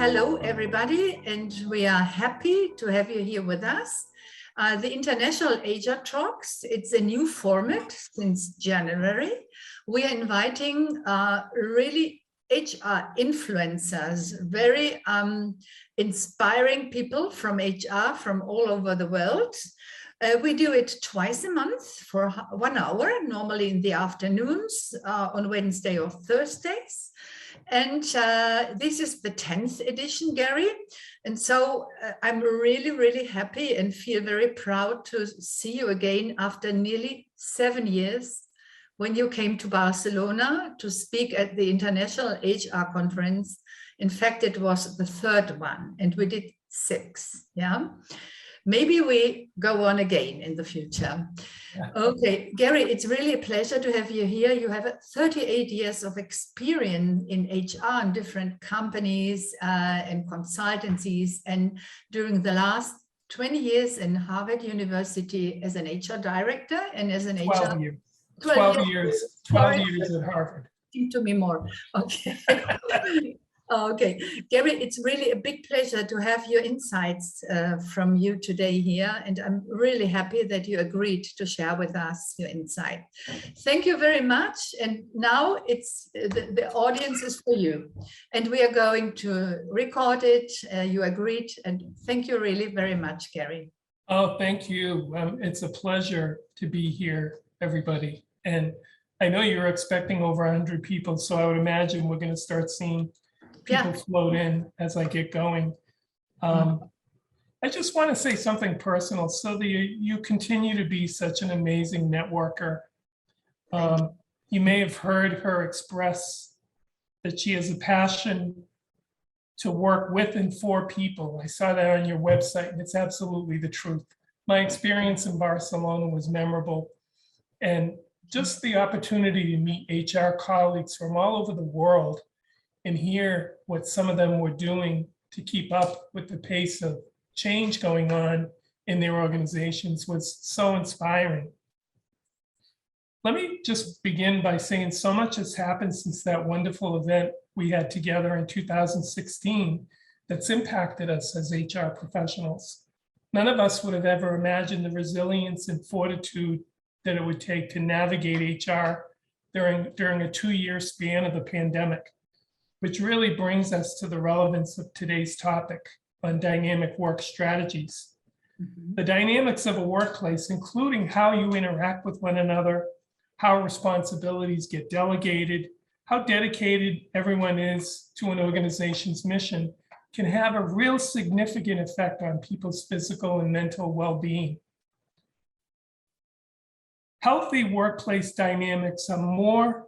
Hello, everybody, and we are happy to have you here with us. The International HR Talks, it's a new format since January. We are inviting really HR influencers, very inspiring people from HR from all over the world. We do it twice a month for 1 hour, normally in the afternoons on Wednesday or Thursdays. And this is the 10th edition, Gary. And so I'm really, really happy and feel very proud to see you again after nearly 7 years when you came to Barcelona to speak at the International HR Conference. In fact, it was the 3rd one, and we did 6, yeah? Maybe we go on again in the future. Okay, Gary, it's really a pleasure to have you here. You have 38 years of experience in HR in different companies and consultancies, and during the last 20 years in Harvard University as an HR director and as an 12 HR... years. 12 years at Harvard. To me more. Okay. Okay, Gary, it's really a big pleasure to have your insights from you today here, and I'm really happy that you agreed to share with us your insight. Thank you very much, and now it's the audience is for you, and we are going to record it. You agreed, and thank you really very much, Gary. Oh, thank you. It's a pleasure to be here, everybody, and I know you're expecting over 100 people, so I would imagine we're going to start seeing people float in as I get going. I just want to say something personal. So you continue to be such an amazing networker. You may have heard her express that she has a passion to work with and for people. I saw that on your website, and it's absolutely the truth. My experience in Barcelona was memorable, and just the opportunity to meet HR colleagues from all over the world and hear what some of them were doing to keep up with the pace of change going on in their organizations was so inspiring. Let me just begin by saying so much has happened since that wonderful event we had together in 2016 that's impacted us as HR professionals. None of us would have ever imagined the resilience and fortitude that it would take to navigate HR during a 2-year span of the pandemic, which really brings us to the relevance of today's topic on dynamic work strategies. The dynamics of a workplace, including how you interact with one another, how responsibilities get delegated, how dedicated everyone is to an organization's mission, can have a real significant effect on people's physical and mental well-being. Healthy workplace dynamics are more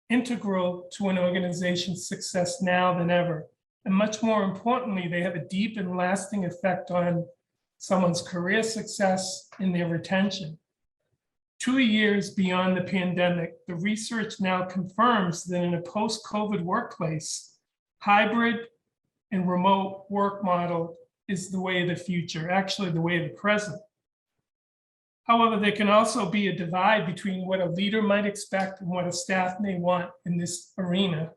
integral to an organization's success now than ever. And much more importantly, they have a deep and lasting effect on someone's career success and their retention. 2 years beyond the pandemic, the research now confirms that in a post-COVID workplace, hybrid and remote work model is the way of the future, actually the way of the present. However, there can also be a divide between what a leader might expect and what a staff may want in this arena.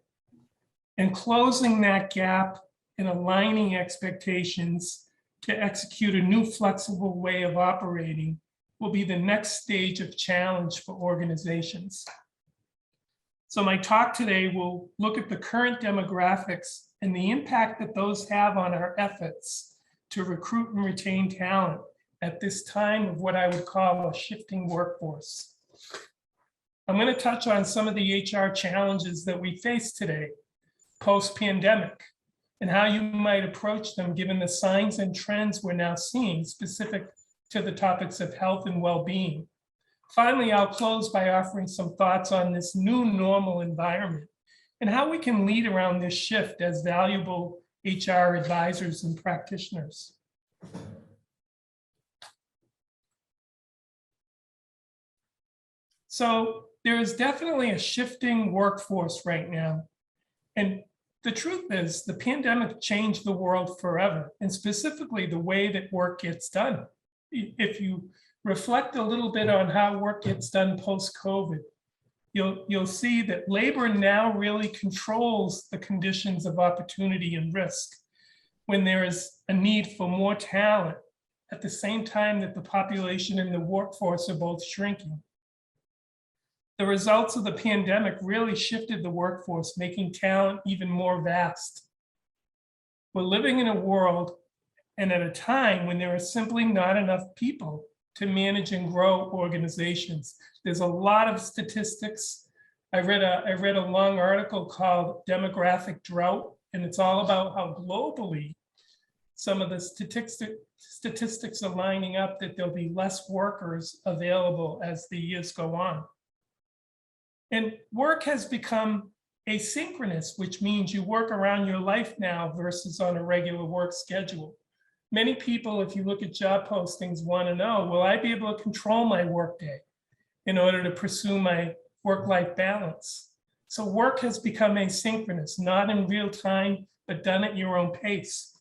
And closing that gap and aligning expectations to execute a new flexible way of operating will be the next stage of challenge for organizations. So my talk today will look at the current demographics and the impact that those have on our efforts to recruit and retain talent at this time of what I would call a shifting workforce. I'm going to touch on some of the HR challenges that we face today, post-pandemic, and how you might approach them given the signs and trends we're now seeing specific to the topics of health and well-being. Finally, I'll close by offering some thoughts on this new normal environment and how we can lead around this shift as valuable HR advisors and practitioners. So there is definitely a shifting workforce right now. And the truth is the pandemic changed the world forever, and specifically the way that work gets done. If you reflect a little bit on how work gets done post-COVID, you'll see that labor now really controls the conditions of opportunity and risk when there is a need for more talent at the same time that the population and the workforce are both shrinking. The results of the pandemic really shifted the workforce, making talent even more vast. We're living in a world and at a time when there are simply not enough people to manage and grow organizations. There's a lot of statistics. I read a long article called Demographic Drought, and it's all about how globally some of the statistics are lining up that there'll be less workers available as the years go on. And work has become asynchronous, which means you work around your life now versus on a regular work schedule. Many people, if you look at job postings, want to know, will I be able to control my workday in order to pursue my work-life balance? So work has become asynchronous, not in real time, but done at your own pace.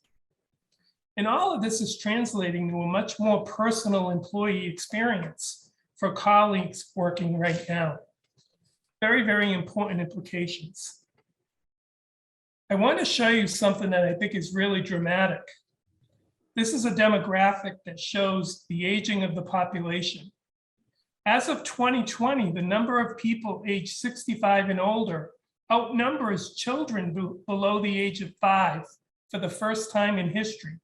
And all of this is translating to a much more personal employee experience for colleagues working right now. Very, very important implications. I want to show you something that I think is really dramatic. This is a demographic that shows the aging of the population. As of 2020, the number of people aged 65 and older outnumbers children below the age of 5 for the first time in history.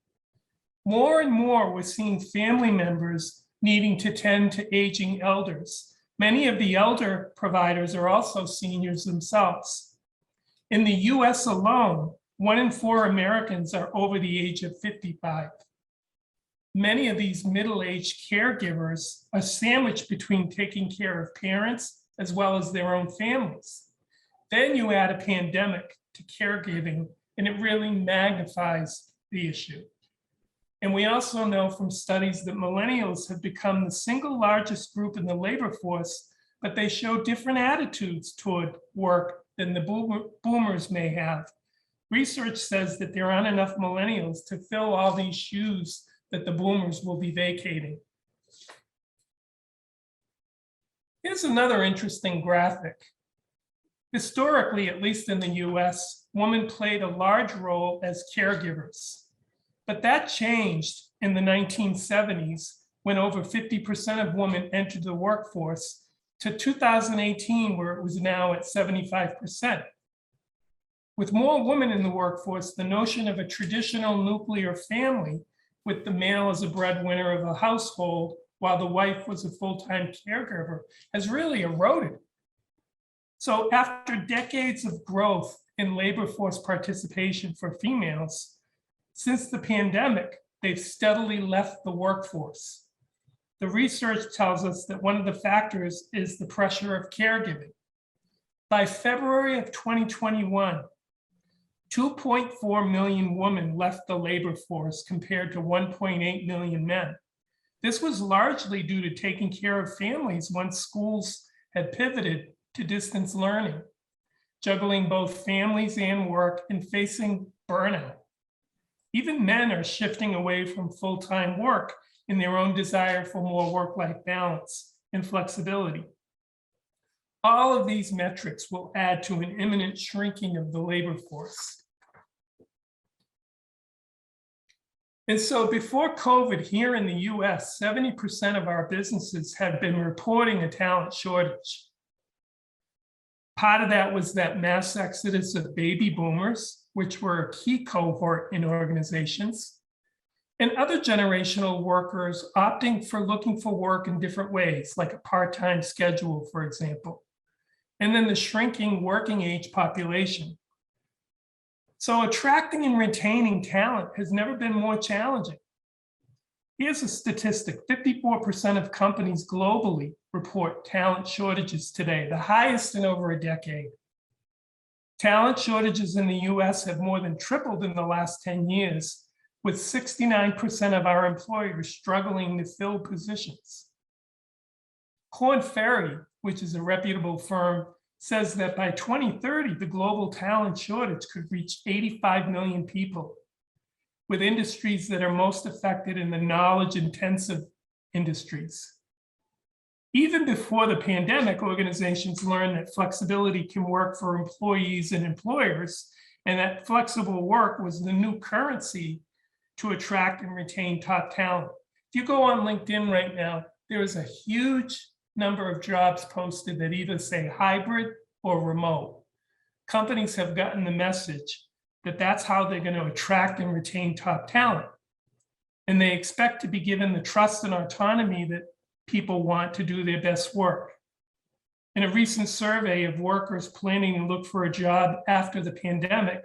More and more, we're seeing family members needing to tend to aging elders. Many of the elder providers are also seniors themselves. In the US alone, 1 in 4 Americans are over the age of 55. Many of these middle-aged caregivers are sandwiched between taking care of parents as well as their own families. Then you add a pandemic to caregiving, and it really magnifies the issue. And we also know from studies that millennials have become the single largest group in the labor force, but they show different attitudes toward work than the boomers may have. Research says that there aren't enough millennials to fill all these shoes that the boomers will be vacating. Here's another interesting graphic. Historically, at least in the US, women played a large role as caregivers. But that changed in the 1970s when over 50% of women entered the workforce to 2018, where it was now at 75%. With more women in the workforce, the notion of a traditional nuclear family with the male as a breadwinner of a household while the wife was a full-time caregiver has really eroded. So after decades of growth in labor force participation for females, since the pandemic, they've steadily left the workforce. The research tells us that one of the factors is the pressure of caregiving. By February of 2021, 2.4 million women left the labor force compared to 1.8 million men. This was largely due to taking care of families once schools had pivoted to distance learning, juggling both families and work and facing burnout. Even men are shifting away from full-time work in their own desire for more work-life balance and flexibility. All of these metrics will add to an imminent shrinking of the labor force. And so before COVID, here in the US, 70% of our businesses have been reporting a talent shortage. Part of that was that mass exodus of baby boomers, which were a key cohort in organizations, and other generational workers opting for looking for work in different ways, like a part-time schedule, for example. And then the shrinking working age population. So attracting and retaining talent has never been more challenging. Here's a statistic: 54% of companies globally report talent shortages today, the highest in over a decade. Talent shortages in the US have more than tripled in the last 10 years, with 69% of our employers struggling to fill positions. Korn Ferry, which is a reputable firm, says that by 2030, the global talent shortage could reach 85 million people, with industries that are most affected in the knowledge-intensive industries. Even before the pandemic, organizations learned that flexibility can work for employees and employers, and that flexible work was the new currency to attract and retain top talent. If you go on LinkedIn right now, there is a huge number of jobs posted that either say hybrid or remote. Companies have gotten the message that that's how they're going to attract and retain top talent. And they expect to be given the trust and autonomy that people want to do their best work. In a recent survey of workers planning to look for a job after the pandemic,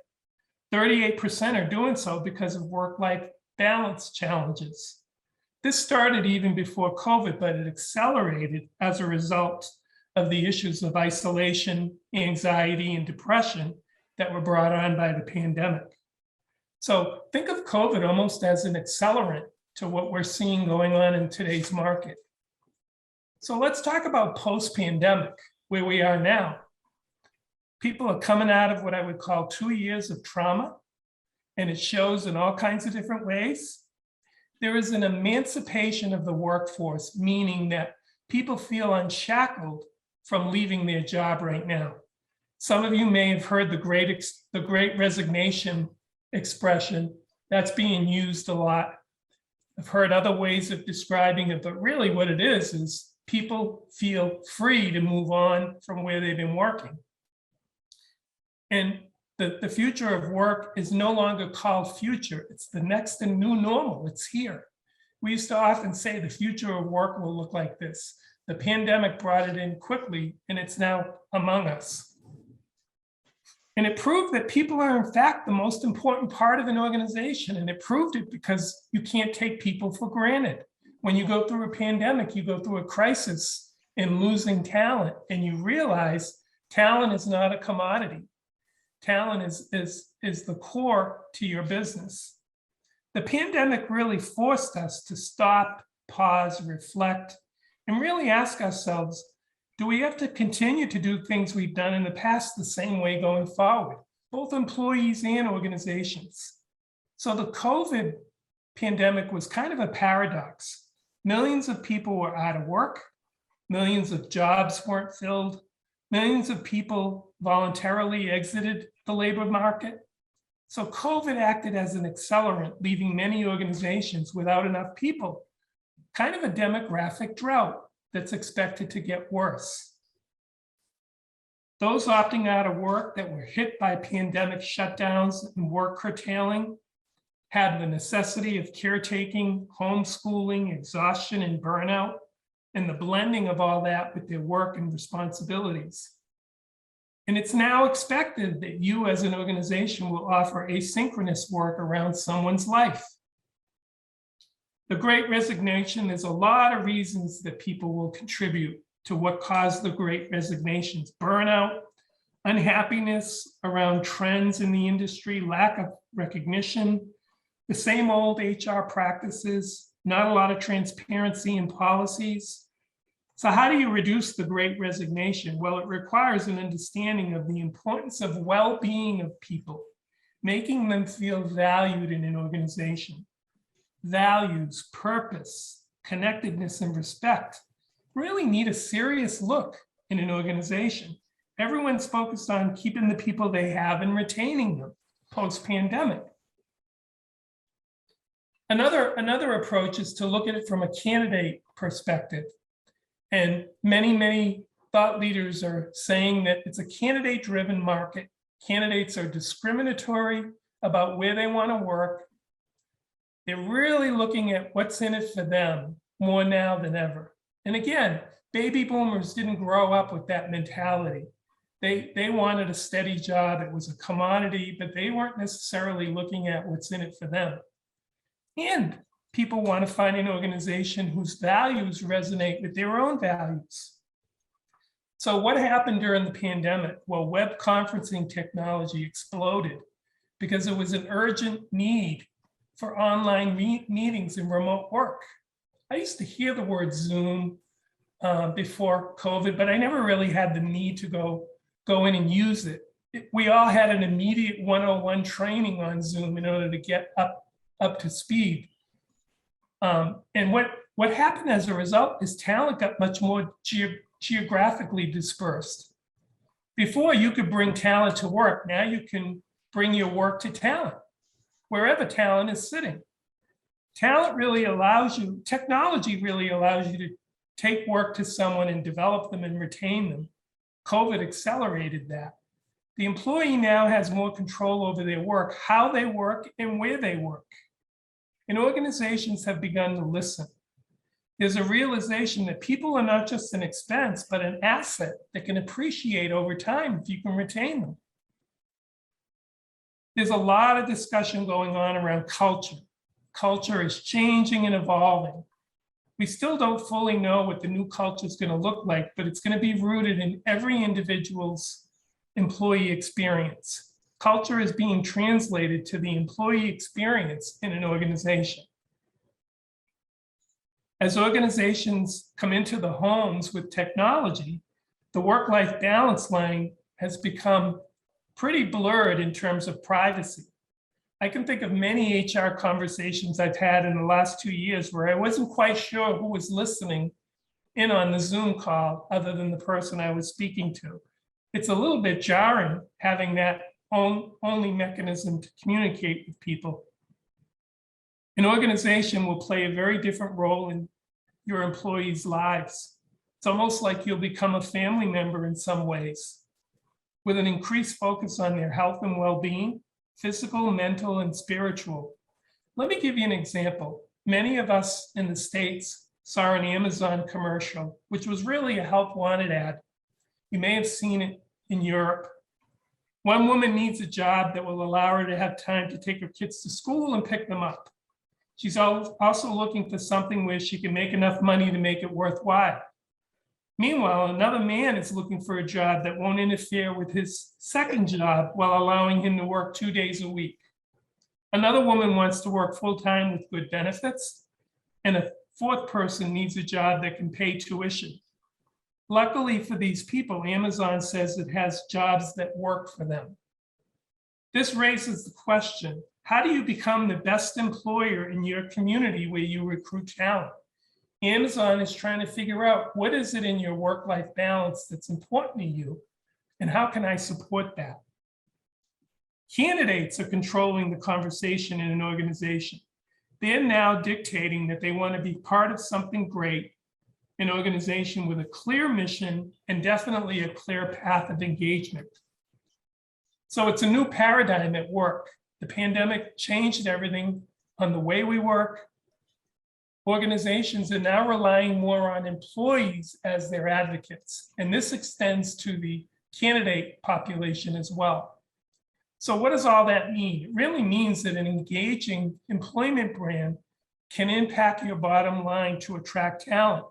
38% are doing so because of work-life balance challenges. This started even before COVID, but it accelerated as a result of the issues of isolation, anxiety, and depression that were brought on by the pandemic. So think of COVID almost as an accelerant to what we're seeing going on in today's market. So let's talk about post-pandemic, where we are now. People are coming out of what I would call 2 years of trauma, and it shows in all kinds of different ways. There is an emancipation of the workforce, meaning that people feel unshackled from leaving their job right now. Some of you may have heard the Great Resignation expression. That's being used a lot. I've heard other ways of describing it, but really what it is people feel free to move on from where they've been working. And the future of work is no longer called future. It's the next and new normal. It's here. We used to often say the future of work will look like this. The pandemic brought it in quickly, and it's now among us. And it proved that people are, in fact, the most important part of an organization. And it proved it because you can't take people for granted. When you go through a pandemic, you go through a crisis in losing talent, and you realize talent is not a commodity. Talent is the core to your business. The pandemic really forced us to stop, pause, reflect, and really ask ourselves, do we have to continue to do things we've done in the past the same way going forward, both employees and organizations? So the COVID pandemic was kind of a paradox. Millions of people were out of work. Millions of jobs weren't filled. Millions of people voluntarily exited the labor market. So COVID acted as an accelerant, leaving many organizations without enough people. Kind of a demographic drought that's expected to get worse. Those opting out of work that were hit by pandemic shutdowns and work curtailing had the necessity of caretaking, homeschooling, exhaustion, and burnout, and the blending of all that with their work and responsibilities. And it's now expected that you as an organization will offer asynchronous work around someone's life. The Great Resignation, there's a lot of reasons that people will contribute to what caused the Great Resignations: burnout, unhappiness around trends in the industry, lack of recognition, the same old HR practices, not a lot of transparency in policies. So how do you reduce the Great Resignation? Well, it requires an understanding of the importance of well-being of people, making them feel valued in an organization. Values, purpose, connectedness, and respect really need a serious look in an organization. Everyone's focused on keeping the people they have and retaining them post-pandemic. Another approach is to look at it from a candidate perspective. And many thought leaders are saying that it's a candidate-driven market. Candidates are discriminatory about where they want to work. They're really looking at what's in it for them more now than ever. And again, baby boomers didn't grow up with that mentality. They wanted a steady job. It was a commodity, but they weren't necessarily looking at what's in it for them. And people want to find an organization whose values resonate with their own values. So what happened during the pandemic? Well, web conferencing technology exploded because there was an urgent need for online meetings and remote work. I used to hear the word Zoom before COVID, but I never really had the need to go in and use it. We all had an immediate 101 training on Zoom in order to get up to speed. And what What happened as a result is talent got much more geographically dispersed. Before, you could bring talent to work. Now you can bring your work to talent, wherever talent is sitting. Talent really allows you, technology really allows you to take work to someone and develop them and retain them. COVID accelerated that. The employee now has more control over their work, how they work, and where they work. And organizations have begun to listen. There's a realization that people are not just an expense, but an asset that can appreciate over time if you can retain them. There's a lot of discussion going on around culture. Culture is changing and evolving. We still don't fully know what the new culture is going to look like, but it's going to be rooted in every individual's employee experience. Culture is being translated to the employee experience in an organization. As organizations come into the homes with technology, the work-life balance line has become pretty blurred in terms of privacy. I can think of many HR conversations I've had in the last 2 years where I wasn't quite sure who was listening in on the Zoom call other than the person I was speaking to. It's a little bit jarring having that only mechanism to communicate with people. An organization will play a very different role in your employees' lives. It's almost like you'll become a family member in some ways, with an increased focus on their health and well-being, physical, mental, and spiritual. Let me give you an example. Many of us in the States saw an Amazon commercial, which was really a help wanted ad. You may have seen it in Europe. One woman needs a job that will allow her to have time to take her kids to school and pick them up. She's also looking for something where she can make enough money to make it worthwhile. Meanwhile, another man is looking for a job that won't interfere with his second job while allowing him to work 2 days a week. Another woman wants to work full-time with good benefits, and a fourth person needs a job that can pay tuition. Luckily for these people, Amazon says it has jobs that work for them. This raises the question, how do you become the best employer in your community where you recruit talent? Amazon is trying to figure out what is it in your work-life balance that's important to you, and how can I support that? Candidates are controlling the conversation in an organization. They're now dictating that they want to be part of something great, an organization with a clear mission and definitely a clear path of engagement. So it's a new paradigm at work. The pandemic changed everything on the way we work. Organizations are now relying more on employees as their advocates, and this extends to the candidate population as well. So what does all that mean? It really means that an engaging employment brand can impact your bottom line to attract talent.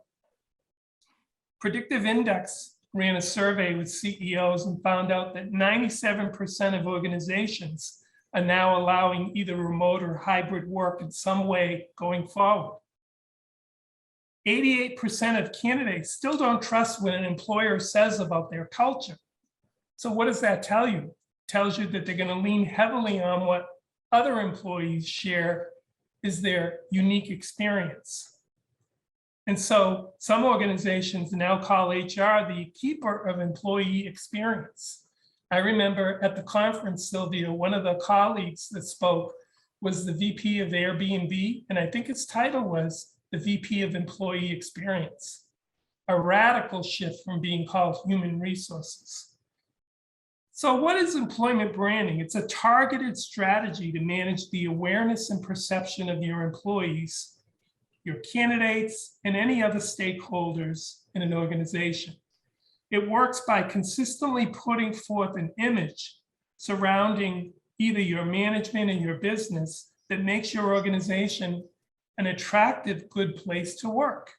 Predictive Index ran a survey with CEOs and found out that 97% of organizations are now allowing either remote or hybrid work in some way going forward. 88% of candidates still don't trust what an employer says about their culture. So what does that tell you? It tells you that they're going to lean heavily on what other employees share is their unique experience. And so some organizations now call HR the keeper of employee experience. I remember at the conference, Sylvia, one of the colleagues that spoke was the VP of Airbnb, and I think his title was the VP of Employee Experience, a radical shift from being called human resources. So what is employment branding? It's a targeted strategy to manage the awareness and perception of your employees, your candidates, and any other stakeholders in an organization. It works by consistently putting forth an image surrounding either your management and your business that makes your organization an attractive, good place to work.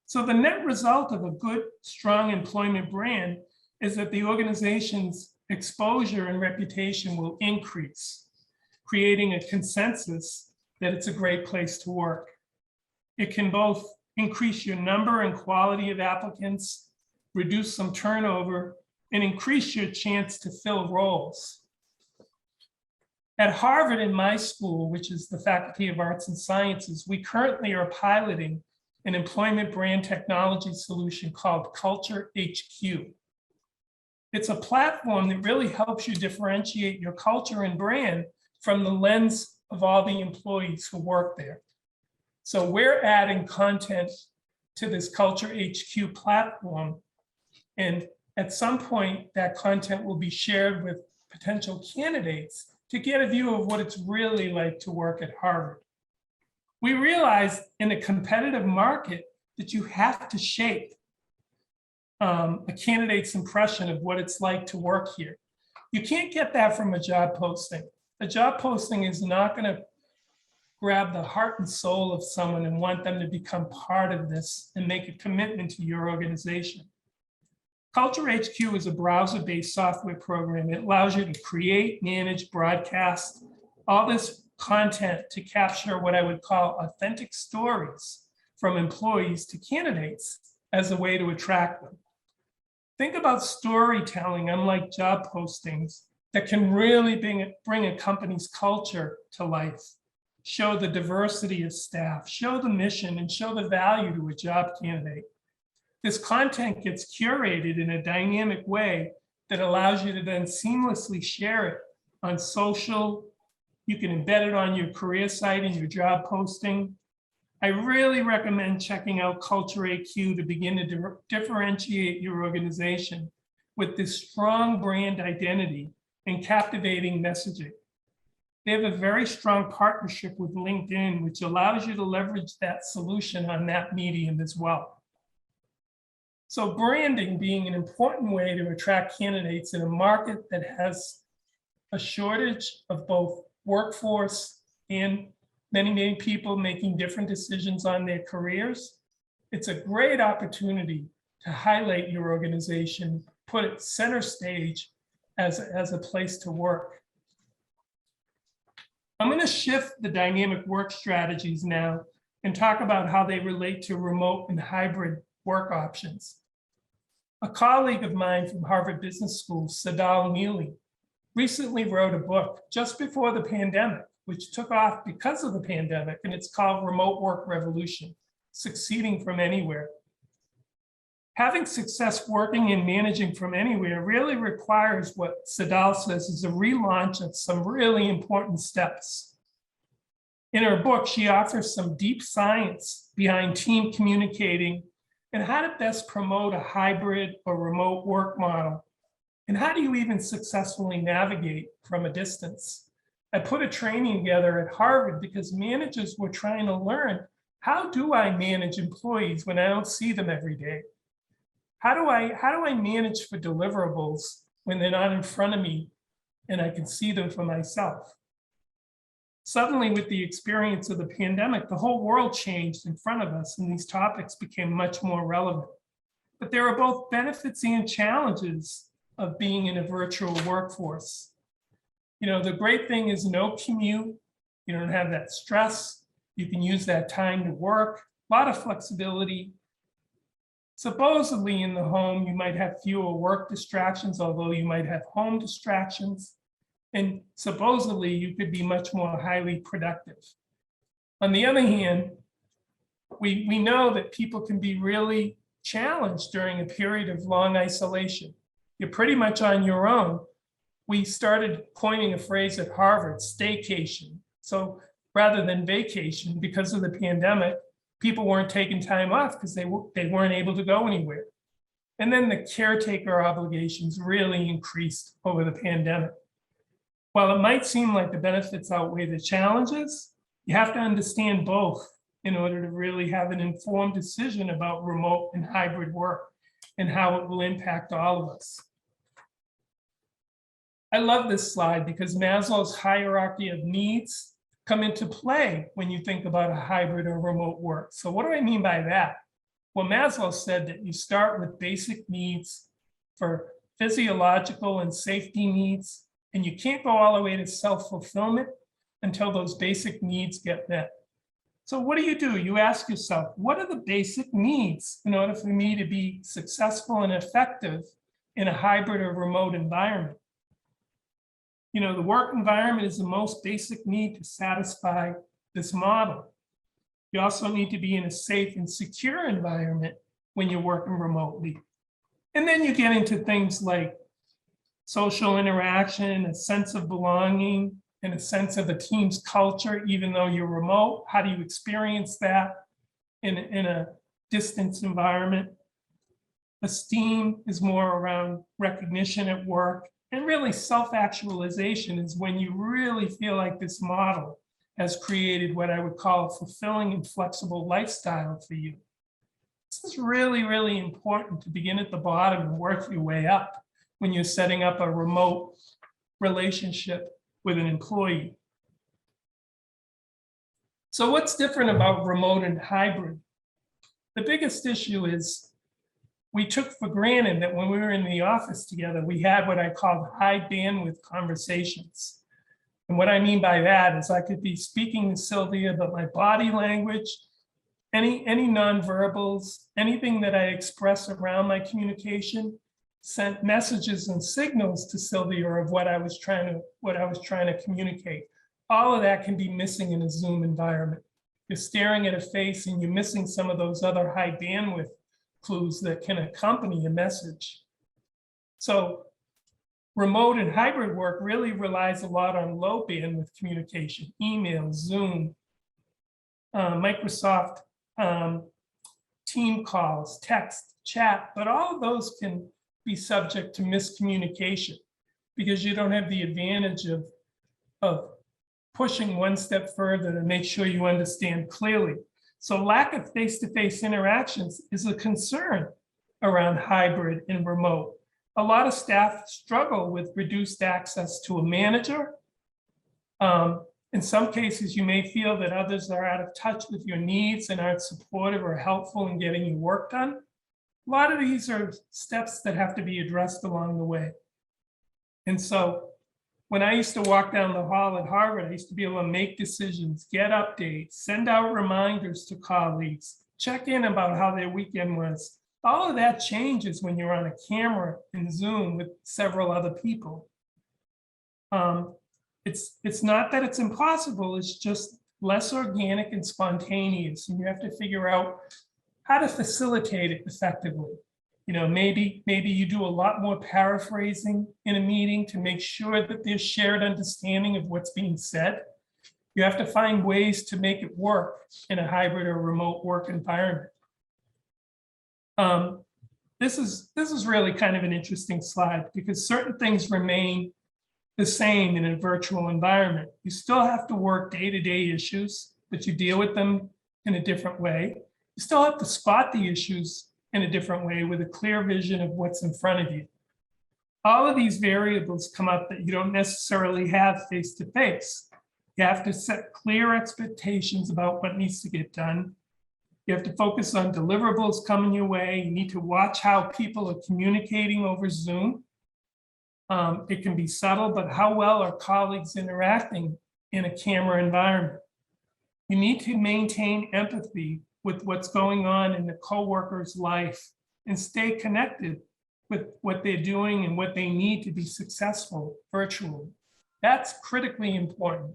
So the net result of a good, strong employment brand is that the organization's exposure and reputation will increase, creating a consensus that it's a great place to work. It can both increase your number and quality of applicants, reduce some turnover, and increase your chance to fill roles. At Harvard, in my school, which is the Faculty of Arts and Sciences, we currently are piloting an employment brand technology solution called CultureHQ. It's a platform that really helps you differentiate your culture and brand from the lens of all the employees who work there. So we're adding content to this CultureHQ platform. And at some point, that content will be shared with potential candidates to get a view of what it's really like to work at Harvard. We realize in a competitive market that you have to shape a candidate's impression of what it's like to work here. You can't get that from a job posting. A job posting is not going to grab the heart and soul of someone and want them to become part of this and make a commitment to your organization. CultureHQ is a browser-based software program. It allows you to create, manage, broadcast all this content to capture what I would call authentic stories from employees to candidates as a way to attract them. Think about storytelling, unlike job postings, that can really bring a company's culture to life, show the diversity of staff, show the mission, and show the value to a job candidate. This content gets curated in a dynamic way that allows you to then seamlessly share it on social. You can embed it on your career site and your job posting. I really recommend checking out CultureHQ to begin to differentiate your organization with this strong brand identity and captivating messaging. They have a very strong partnership with LinkedIn, which allows you to leverage that solution on that medium as well. So branding being an important way to attract candidates in a market that has a shortage of both workforce and many people making different decisions on their careers. It's a great opportunity to highlight your organization, put it center stage as a place to work. I'm going to shift the dynamic work strategies now and talk about how they relate to remote and hybrid work options. A colleague of mine from Harvard Business School, Sadal Neely, recently wrote a book just before the pandemic, which took off because of the pandemic, and it's called Remote Work Revolution: Succeeding from Anywhere. Having success working and managing from anywhere really requires what Sadal says is a relaunch of some really important steps. In her book, she offers some deep science behind team communicating and how to best promote a hybrid or remote work model. And how do you even successfully navigate from a distance? I put a training together at Harvard because managers were trying to learn, how do I manage employees when I don't see them every day? How do I manage for deliverables when they're not in front of me and I can see them for myself? Suddenly, with the experience of the pandemic, the whole world changed in front of us, and these topics became much more relevant. But there are both benefits and challenges of being in a virtual workforce. You know, the great thing is no commute. You don't have that stress. You can use that time to work, a lot of flexibility. Supposedly in the home, you might have fewer work distractions, although you might have home distractions. And supposedly you could be much more highly productive. On the other hand, we know that people can be really challenged during a period of long isolation. You're pretty much on your own. We started coining a phrase at Harvard, staycation. So rather than vacation, because of the pandemic, people weren't taking time off because they weren't able to go anywhere. And then the caretaker obligations really increased over the pandemic. While it might seem like the benefits outweigh the challenges, you have to understand both in order to really have an informed decision about remote and hybrid work and how it will impact all of us. I love this slide because Maslow's hierarchy of needs come into play when you think about a hybrid or remote work. So what do I mean by that? Well, Maslow said that you start with basic needs for physiological and safety needs, and you can't go all the way to self-fulfillment until those basic needs get met. So what do? You ask yourself, what are the basic needs in order for me to be successful and effective in a hybrid or remote environment? You know, the work environment is the most basic need to satisfy this model. You also need to be in a safe and secure environment when you're working remotely. And then you get into things like social interaction, a sense of belonging, and a sense of a team's culture, even though you're remote. How do you experience that in a distance environment? Esteem is more around recognition at work. And really, self-actualization is when you really feel like this model has created what I would call a fulfilling and flexible lifestyle for you. This is really, really important to begin at the bottom and work your way up when you're setting up a remote relationship with an employee. So what's different about remote and hybrid? The biggest issue is we took for granted that when we were in the office together, we had what I called high bandwidth conversations. And what I mean by that is I could be speaking to Sylvia, but my body language, any nonverbals, anything that I express around my communication sent messages and signals to Sylvia of what I was trying to communicate. All of that can be missing in a Zoom environment. You're staring at a face and you're missing some of those other high bandwidth clues that can accompany a message. So remote and hybrid work really relies a lot on low bandwidth communication, email, Zoom, Microsoft team calls, text, chat, but all of those can be subject to miscommunication because you don't have the advantage of pushing one step further to make sure you understand clearly. So lack of face-to-face interactions is a concern around hybrid and remote. A lot of staff struggle with reduced access to a manager. In some cases, you may feel that others are out of touch with your needs and aren't supportive or helpful in getting your work done. A lot of these are steps that have to be addressed along the way. And so when I used to walk down the hall at Harvard, I used to be able to make decisions, get updates, send out reminders to colleagues, check in about how their weekend was. All of that changes when you're on a camera in Zoom with several other people. It's not that it's impossible, it's just less organic and spontaneous, and you have to figure out how to facilitate it effectively. You know, maybe you do a lot more paraphrasing in a meeting to make sure that there's shared understanding of what's being said. You have to find ways to make it work in a hybrid or remote work environment. This is really kind of an interesting slide because certain things remain the same in a virtual environment. You still have to work day-to-day issues, but you deal with them in a different way. You still have to spot the issues in a different way with a clear vision of what's in front of you. All of these variables come up that you don't necessarily have face-to-face. You have to set clear expectations about what needs to get done. You have to focus on deliverables coming your way. You need to watch how people are communicating over Zoom. It can be subtle, but how well are colleagues interacting in a camera environment? You need to maintain empathy with what's going on in the coworker's life and stay connected with what they're doing and what they need to be successful virtually. That's critically important.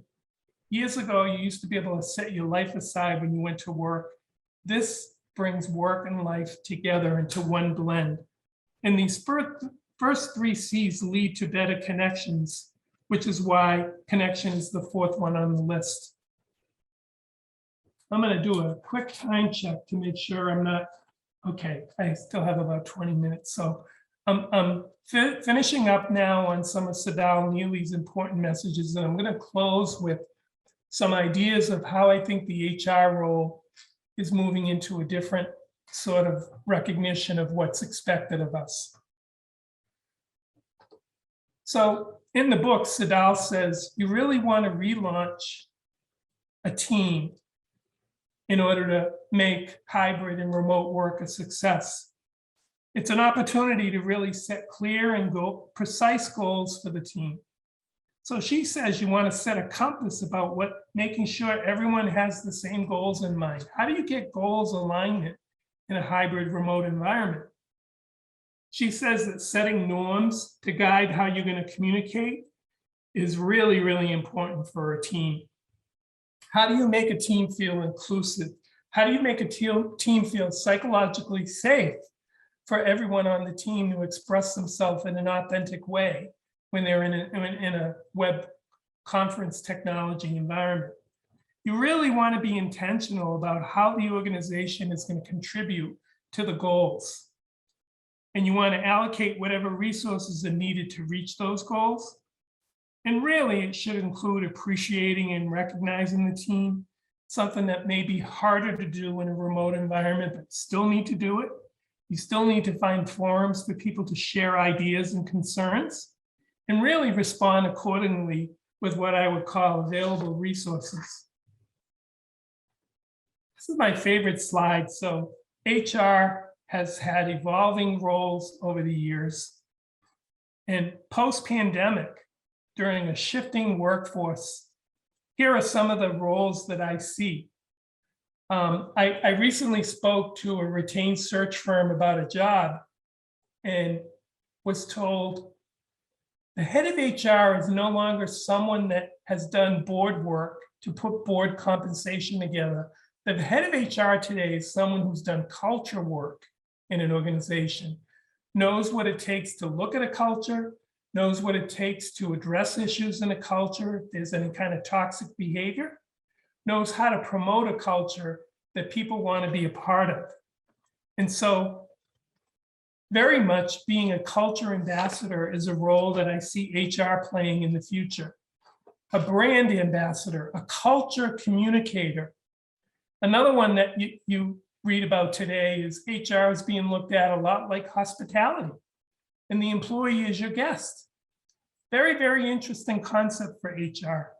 Years ago, you used to be able to set your life aside when you went to work. This brings work and life together into one blend. And these first three C's lead to better connections, which is why connection is the fourth one on the list. I'm going to do a quick time check to make sure I'm not, okay, I still have about 20 minutes. So I'm finishing up now on some of Sadal Neely's important messages, and I'm going to close with some ideas of how I think the HR role is moving into a different sort of recognition of what's expected of us. So in the book, Sadal says, you really want to relaunch a team in order to make hybrid and remote work a success. It's an opportunity to really set clear and precise goals for the team. So she says you want to set a compass about making sure everyone has the same goals in mind. How do you get goals alignment in a hybrid remote environment? She says that setting norms to guide how you're going to communicate is really, really important for a team. How do you make a team feel inclusive? How do you make a team feel psychologically safe for everyone on the team to express themselves in an authentic way when they're in a web conference technology environment? You really want to be intentional about how the organization is going to contribute to the goals. And you want to allocate whatever resources are needed to reach those goals. And really, it should include appreciating and recognizing the team, something that may be harder to do in a remote environment, but still need to do it. You still need to find forums for people to share ideas and concerns, and really respond accordingly with what I would call available resources. This is my favorite slide. So HR has had evolving roles over the years. And post-pandemic, during a shifting workforce, here are some of the roles that I see. I recently spoke to a retained search firm about a job and was told the head of HR is no longer someone that has done board work to put board compensation together. The head of HR today is someone who's done culture work in an organization, knows what it takes to look at a culture, knows what it takes to address issues in a culture, if there's any kind of toxic behavior, knows how to promote a culture that people want to be a part of. And so very much being a culture ambassador is a role that I see HR playing in the future. A brand ambassador, a culture communicator. Another one that you read about today is HR is being looked at a lot like hospitality, and the employee is your guest. Very, very interesting concept for HR.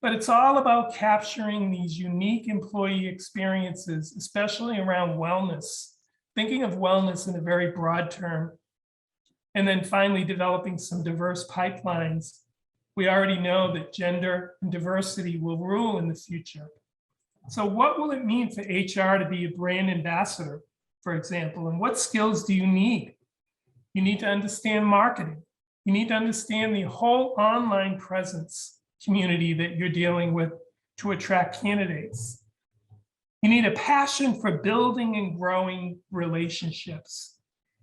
But it's all about capturing these unique employee experiences, especially around wellness, thinking of wellness in a very broad term, and then finally developing some diverse pipelines. We already know that gender and diversity will rule in the future. So what will it mean for HR to be a brand ambassador, for example, and what skills do you need? You need to understand marketing. You need to understand the whole online presence community that you're dealing with to attract candidates. You need a passion for building and growing relationships.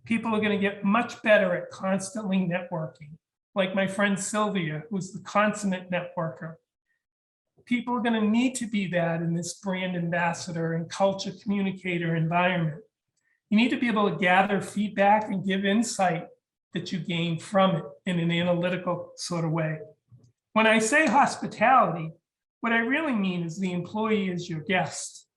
People are going to get much better at constantly networking, like my friend Sylvia, who's the consummate networker. People are going to need to be that in this brand ambassador and culture communicator environment. You need to be able to gather feedback and give insight that you gain from it in an analytical sort of way. When I say hospitality, what I really mean is the employee is your guest.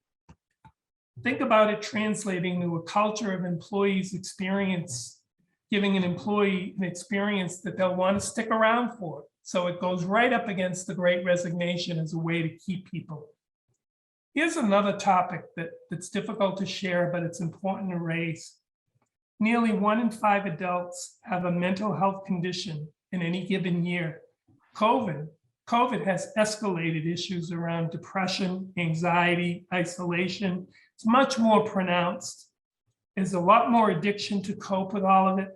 Think about it translating to a culture of employees' experience, giving an employee an experience that they'll want to stick around for. So it goes right up against the Great Resignation as a way to keep people. Here's another topic that's difficult to share, but it's important to raise. Nearly 1 in 5 adults have a mental health condition in any given year. COVID has escalated issues around depression, anxiety, isolation. It's much more pronounced. There's a lot more addiction to cope with all of it.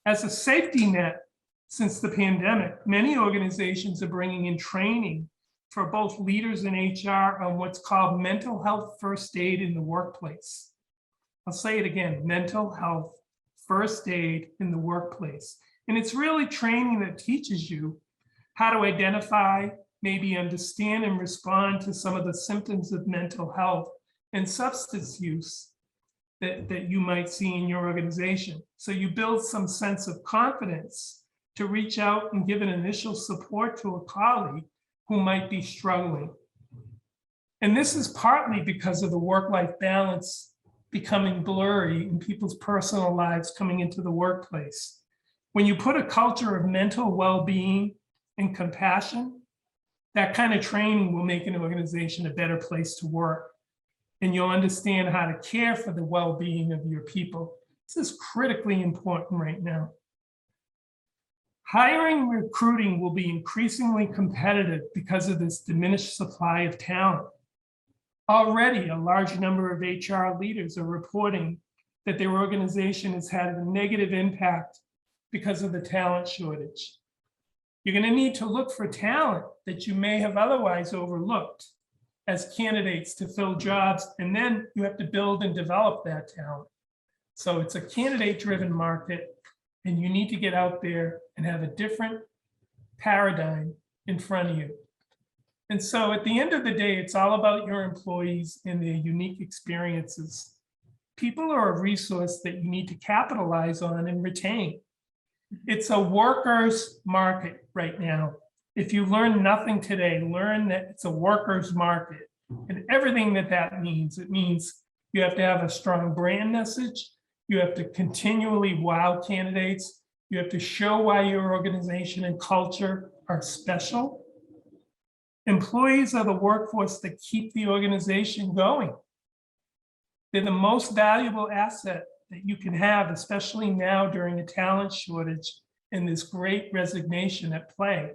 As a safety net, since the pandemic, many organizations are bringing in training for both leaders and HR on what's called mental health first aid in the workplace. I'll say it again, mental health first aid in the workplace. And it's really training that teaches you how to identify, maybe understand and respond to some of the symptoms of mental health and substance use that you might see in your organization. So you build some sense of confidence to reach out and give an initial support to a colleague who might be struggling. And this is partly because of the work-life balance becoming blurry in people's personal lives coming into the workplace. When you put a culture of mental well-being and compassion, that kind of training will make an organization a better place to work. And you'll understand how to care for the well-being of your people. This is critically important right now. Hiring and recruiting will be increasingly competitive because of this diminished supply of talent. Already, a large number of HR leaders are reporting that their organization has had a negative impact because of the talent shortage. You're going to need to look for talent that you may have otherwise overlooked. as candidates to fill jobs, and then you have to build and develop that talent. So it's a candidate-driven market, and you need to get out there and have a different paradigm in front of you. And so at the end of the day, it's all about your employees and their unique experiences. People are a resource that you need to capitalize on and retain. It's a workers' market right now. If you learn nothing today, learn that it's a workers' market. And everything that means, it means you have to have a strong brand message. You have to continually wow candidates. You have to show why your organization and culture are special. Employees are the workforce that keep the organization going. They're the most valuable asset that you can have, especially now during a talent shortage and this great resignation at play.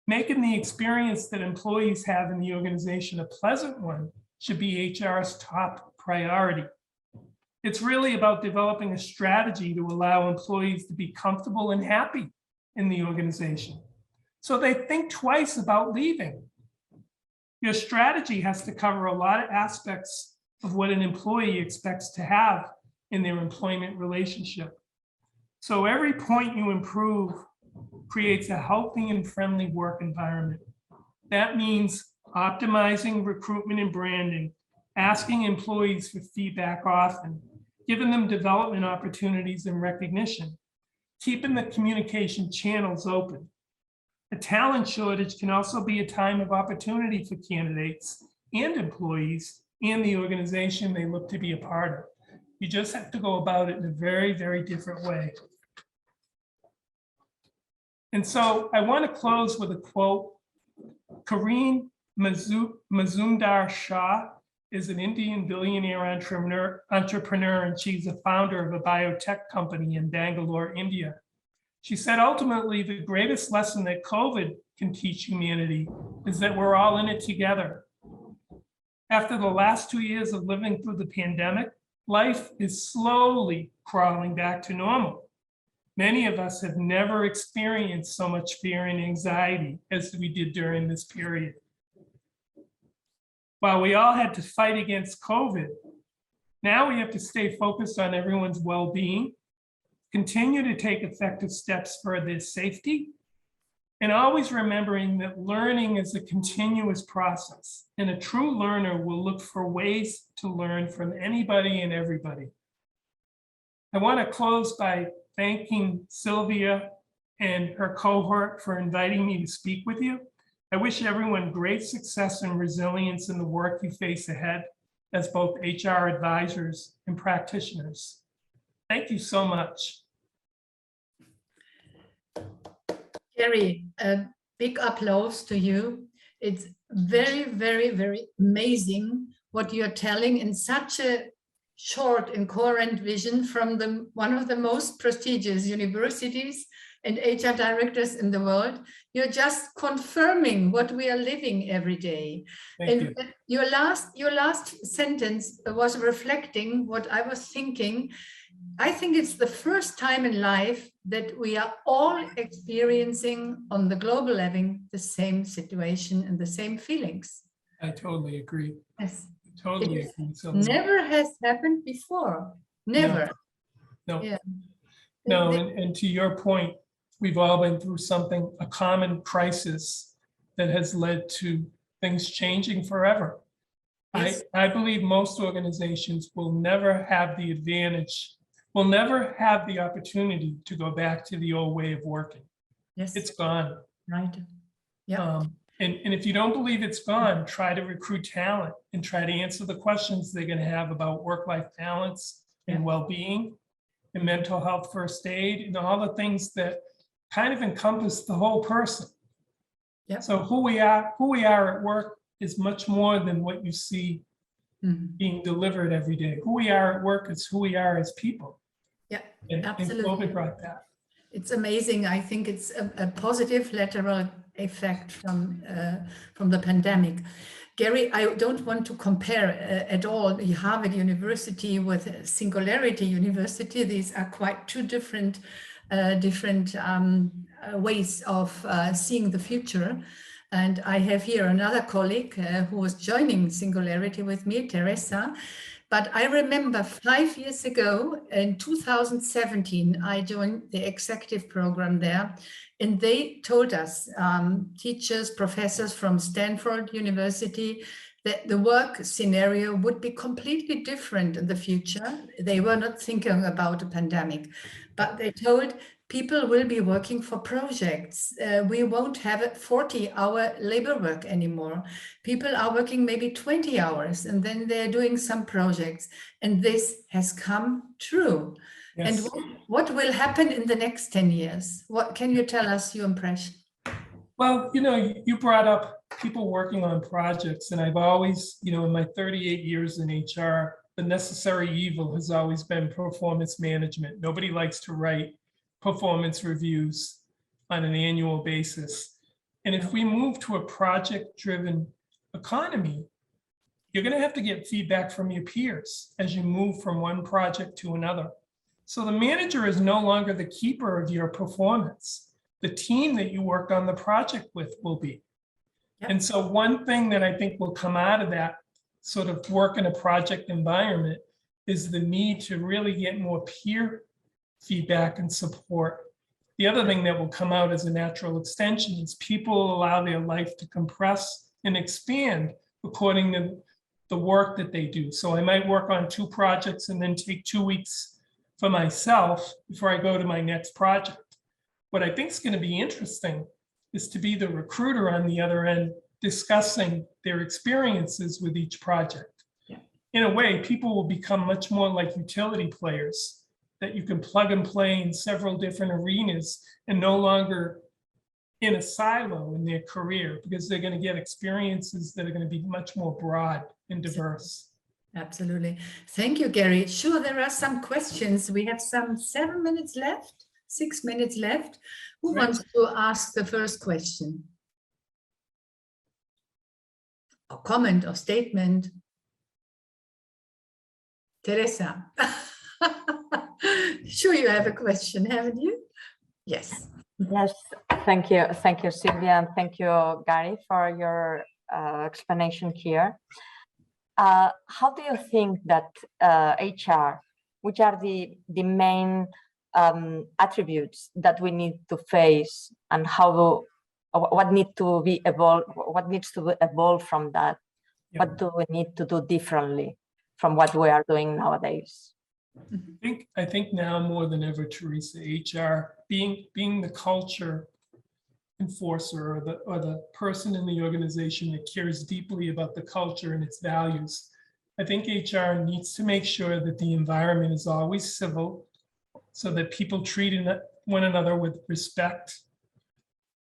Making the experience that employees have in the organization a pleasant one should be HR's top priority. It's really about developing a strategy to allow employees to be comfortable and happy in the organization, so they think twice about leaving. Your strategy has to cover a lot of aspects of what an employee expects to have in their employment relationship. So every point you improve creates a healthy and friendly work environment. That means optimizing recruitment and branding, asking employees for feedback often, giving them development opportunities and recognition, keeping the communication channels open. A talent shortage can also be a time of opportunity for candidates and employees and the organization they look to be a part of. You just have to go about it in a very, very different way. And so I want to close with a quote. Kareen Mazumdar Shah is an Indian billionaire entrepreneur, and she's a founder of a biotech company in Bangalore, India. She said, ultimately, the greatest lesson that COVID can teach humanity is that we're all in it together. After the last 2 years of living through the pandemic, life is slowly crawling back to normal. Many of us have never experienced so much fear and anxiety as we did during this period. While we all had to fight against COVID, now we have to stay focused on everyone's well-being, continue to take effective steps for their safety, and always remembering that learning is a continuous process, and a true learner will look for ways to learn from anybody and everybody. I want to close by thanking Sylvia and her cohort for inviting me to speak with you. I wish everyone great success and resilience in the work you face ahead as both HR advisors and practitioners. Thank you so much. Gary, a big applause to you. It's very, very, very amazing what you're telling in such a short and coherent vision from one of the most prestigious universities and HR directors in the world. You're just confirming what we are living every day. Thank you. Your last sentence was reflecting what I was thinking. I think it's the first time in life that we are all experiencing on the global level the same situation and the same feelings. I totally agree. Yes. Totally agree. So never has happened before. Never. No. Yeah. No, and to your point, we've all been through something, a common crisis that has led to things changing forever. Yes. I believe most organizations will never have the advantage, will never have the opportunity to go back to the old way of working. Yes. It's gone. Right. Yeah. And if you don't believe it's gone, try to recruit talent and try to answer the questions they're going to have about work-life balance and well-being and mental health first aid and all the things that kind of encompass the whole person. Yeah. So who we are at work is much more than what you see being delivered every day. Who we are at work is who we are as people. Yeah, and absolutely. And COVID brought that. It's amazing. I think it's a positive lateral effect from the pandemic. Gary, I don't want to compare at all Harvard University with Singularity University. These are quite two different ways of seeing the future. And I have here another colleague who was joining Singularity with me, Teresa. But I remember 5 years ago, in 2017, I joined the executive program there. And they told us, teachers, professors from Stanford University, that the work scenario would be completely different in the future. They were not thinking about a pandemic, but they told people will be working for projects. We won't have a 40-hour labor work anymore. People are working maybe 20 hours and then they're doing some projects. And this has come true. Yes. And what will happen in the next 10 years? What can you tell us, your impression? Well, you brought up people working on projects, and I've always, in my 38 years in HR, the necessary evil has always been performance management. Nobody likes to write performance reviews on an annual basis. And if we move to a project-driven economy, you're going to have to get feedback from your peers as you move from one project to another. So the manager is no longer the keeper of your performance. The team that you worked on the project with will be. Yep. And so one thing that I think will come out of that sort of work in a project environment is the need to really get more peer feedback and support. The other thing that will come out as a natural extension is people allow their life to compress and expand according to the work that they do. So I might work on 2 projects and then take 2 weeks for myself before I go to my next project. What I think is going to be interesting is to be the recruiter on the other end, discussing their experiences with each project. Yeah. In a way, people will become much more like utility players that you can plug and play in several different arenas and no longer in a silo in their career, because they're going to get experiences that are going to be much more broad and diverse. Absolutely. Thank you, Gary. Sure, there are some questions. We have some 7 minutes left. 6 minutes left. Who wants to ask the first question? Or comment or statement? Teresa. Sure, you have a question, haven't you? Yes. Yes, thank you. Thank you, Sylvia, and thank you, Gary, for your explanation here. How do you think that HR, which are the main attributes that we need to face, and what needs to evolve from that? Yeah. What do we need to do differently from what we are doing nowadays? I think now more than ever, Teresa, HR being the culture enforcer or the person in the organization that cares deeply about the culture and its values. I think HR needs to make sure that the environment is always civil, so that people treat one another with respect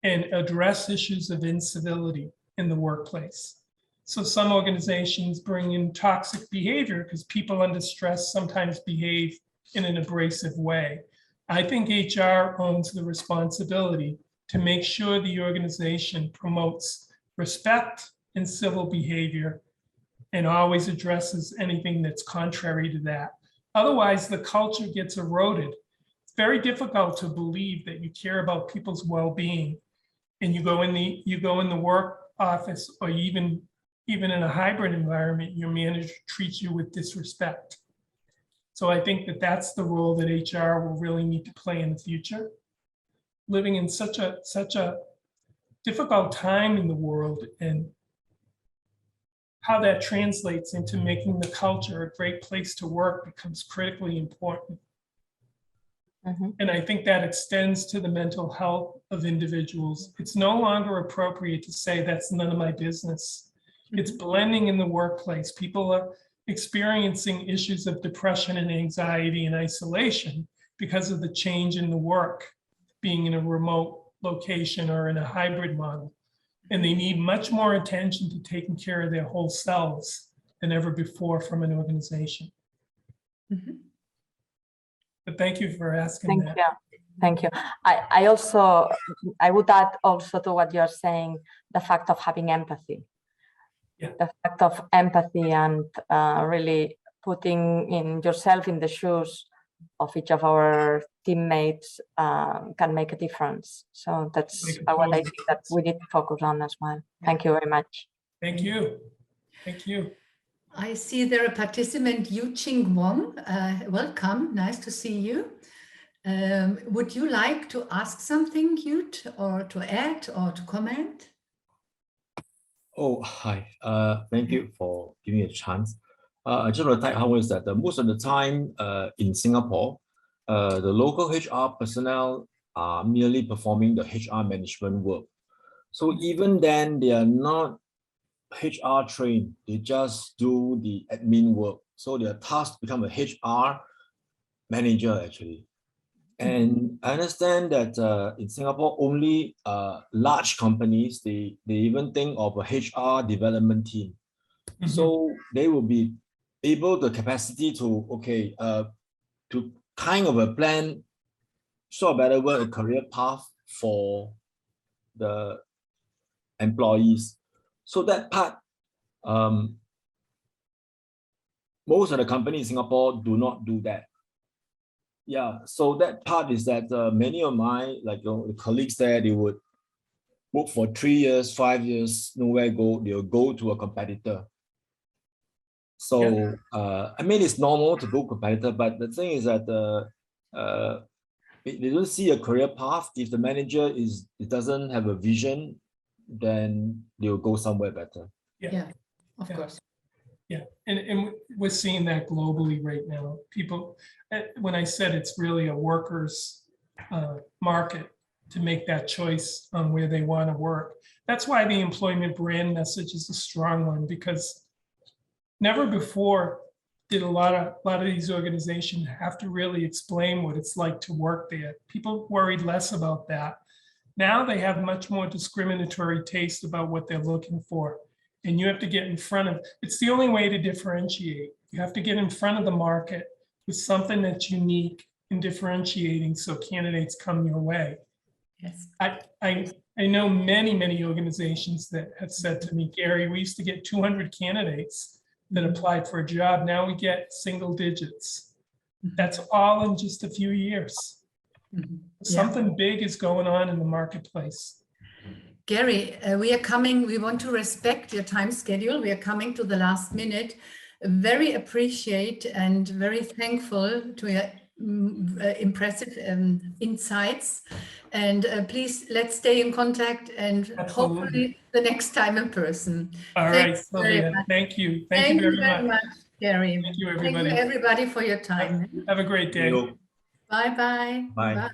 and address issues of incivility in the workplace. So some organizations bring in toxic behavior because people under stress sometimes behave in an abrasive way. I think HR owns the responsibility to make sure the organization promotes respect and civil behavior and always addresses anything that's contrary to that. Otherwise, the culture gets eroded. It's very difficult to believe that you care about people's well-being and you go in the work office, or even in a hybrid environment, your manager treats you with disrespect. So I think that that's the role that HR will really need to play in the future. Living in such a difficult time in the world, and how that translates into making the culture a great place to work becomes critically important. Mm-hmm. And I think that extends to the mental health of individuals. It's no longer appropriate to say that's none of my business. Mm-hmm. It's blending in the workplace. People are experiencing issues of depression and anxiety and isolation because of the change in the work, being in a remote location or in a hybrid model. And they need much more attention to taking care of their whole selves than ever before from an organization. Mm-hmm. But thank you for asking that. Thank you. I would add also to what you're saying, the fact of having empathy. Yeah. The fact of empathy and really putting in yourself in the shoes of each of our teammates can make a difference. So that's what I think that we need to focus on as well. Thank you very much. Thank you. Thank you. I see there a participant, Yu-Ching Wong. Welcome, nice to see you. Would you like to ask something, Yut, or to add or to comment? Oh, hi. Thank you for giving me a chance. I just want to tag on is that most of the time in Singapore, the local HR personnel are merely performing the HR management work. So even then, they are not HR trained. They just do the admin work. So their task become a HR manager actually. And I understand that in Singapore, only large companies, they even think of a HR development team. So they will be able the capacity to, okay, to kind of a plan, so a better word, a career path for the employees. So that part, most of the companies in Singapore do not do that. Yeah, so that part is that many of my the colleagues there, they would work for 3 years, 5 years, nowhere go, they'll go to a competitor. So I mean, it's normal to go competitor, but the thing is that they don't see a career path. If the manager it doesn't have a vision, then they'll go somewhere better. Yeah, of course. Yeah, and we're seeing that globally right now. People, when I said it's really a workers' market to make that choice on where they want to work. That's why the employment brand message is a strong one, because never before did a lot of these organizations have to really explain what it's like to work there. People worried less about that. Now they have much more discriminatory taste about what they're looking for. And you have to get in front of, it's the only way to differentiate. You have to get in front of the market with something that's unique and differentiating so candidates come your way. Yes. I know many organizations that have said to me, Gary, we used to get 200 candidates that applied for a job. Now we get single digits. That's all in just a few years. Something big is going on in the marketplace. Gary, we want to respect your time schedule. We are coming to the last minute. Very appreciate and very thankful to your impressive insights. And please, let's stay in contact and hopefully the next time in person. All right, Sylvia, thank you. Thank you very much, Gary. Thank you, everybody. Thank you, everybody, for your time. Have a great day. Bye. Bye-bye. Bye.